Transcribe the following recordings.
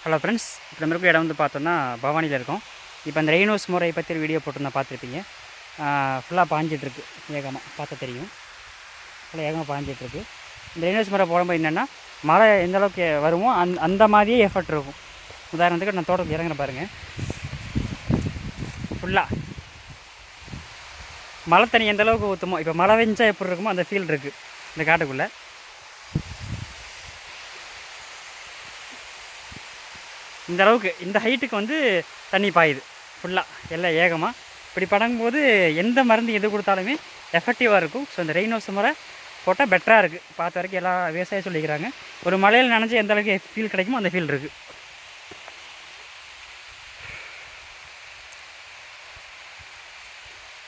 Hello friends, இப்போ நம்ம இருக்க இடம் வந்து பார்த்தோன்னா பவானியில் இருக்கோம். இப்போ அந்த ரெயினோஸ் முறை பற்றி ஒரு வீடியோ போட்டு பார்த்துருப்பீங்க. ஃபுல்லாக பாஞ்சிட்ருக்கு, ஏகமாக பார்த்தா தெரியும். ஃபுல்லாக ஏகமாக பாஞ்சிட்ருக்கு. இந்த ரெயினோஸ் முறை போடும்போது என்னென்னா, மழை எந்த அளவுக்கு வருமோ அந்த மாதிரியே எஃபர்ட் இருக்கும். உதாரணத்துக்கு நான் தோட்டத்துக்கு இறங்குற பாருங்கள், ஃபுல்லாக மழை தண்ணி எந்த அளவுக்கு ஊற்றுமோ, இப்போ மழை வெஞ்சால் எப்படி இருக்குமோ அந்த ஃபீல் இருக்குது இந்த காட்டுக்குள்ளே. இந்த அளவுக்கு இந்த ஹைட்டுக்கு வந்து தண்ணி பாயுது ஃபுல்லாக எல்லாம் ஏகமாக. இப்படி படங்கும்போது எந்த மருந்து எது கொடுத்தாலுமே எஃபெக்டிவாக இருக்கும். ஸோ இந்த ரெயினோஸ் முறை போட்டால் பெட்டராக இருக்குது. பார்த்த வரைக்கும் எல்லா விவசாயம் சொல்லிக்கிறாங்க. ஒரு மலையில் நனைஞ்சு எந்த அளவுக்கு ஃபீல் கிடைக்குமோ அந்த ஃபீல் இருக்குது.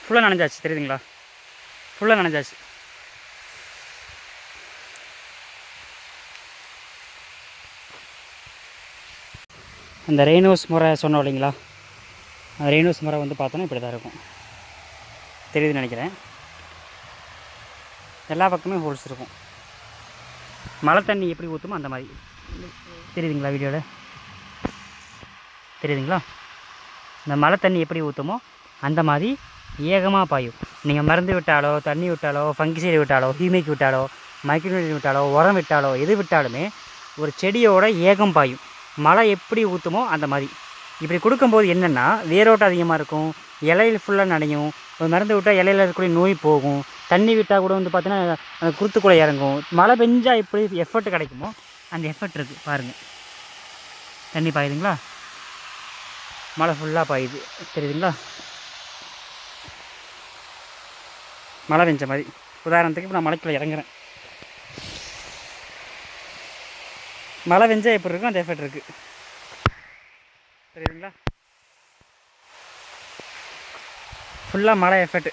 ஃபுல்லாக நனைஞ்சாச்சு, தெரியுதுங்களா? ஃபுல்லாக நனைஞ்சாச்சு. அந்த ரெயினோஸ் முறை சொன்னோம் இல்லைங்களா, அந்த ரெயினோஸ் முறை வந்து பார்த்தோன்னா இப்படி தான் இருக்கும். தெரியுதுன்னு நினைக்கிறேன். எல்லா பக்கமே ஹோல்ஸ் இருக்கும். மழை தண்ணி எப்படி ஊற்றுமோ அந்த மாதிரி. தெரியுதுங்களா? வீடியோவில் தெரியுதுங்களா? இந்த மழை தண்ணி எப்படி ஊற்றுமோ அந்த மாதிரி ஏகமாக பாயும். நீங்கள் மருந்து விட்டாலோ, தண்ணி விட்டாலோ, ஃபங்கிசைடு விட்டாலோ, ஹியூமிக் விட்டாலோ, மைக்ரோநியூட்ரியன்ட் விட்டாலோ, உரம் விட்டாலோ, எது விட்டாலுமே ஒரு செடியோட ஏகம் பாயும். மழை எப்படி ஊற்றுமோ அந்த மாதிரி. இப்படி கொடுக்கும்போது என்னென்னா, வேரோட்டம் அதிகமாக இருக்கும், இலையில் ஃபுல்லாக நனையும். ஒரு மருந்து விட்டால் இலையில் இருக்கக்கூடிய நோய் போகும். தண்ணி விட்டால் கூட வந்து பார்த்தீங்கன்னா அந்த குருத்துக்குள்ளே இறங்கும். மழை பெஞ்சால் எப்படி எஃபர்ட் கிடைக்குமோ அந்த எஃபர்ட் இருக்குது பாருங்கள். தண்ணி பாயுதுங்களா? மழை ஃபுல்லாக பாயுது, தெரியுதுங்களா? மழை பெஞ்ச மாதிரி. உதாரணத்துக்கு இப்போ நான் மலைக்குள்ளே இறங்குறேன். மழை வெஞ்சால் எப்படி இருக்கும் அந்த எஃபெக்ட் இருக்குது, தெரியுதுங்களா? ஃபுல்லாக மழை எஃபெக்ட்.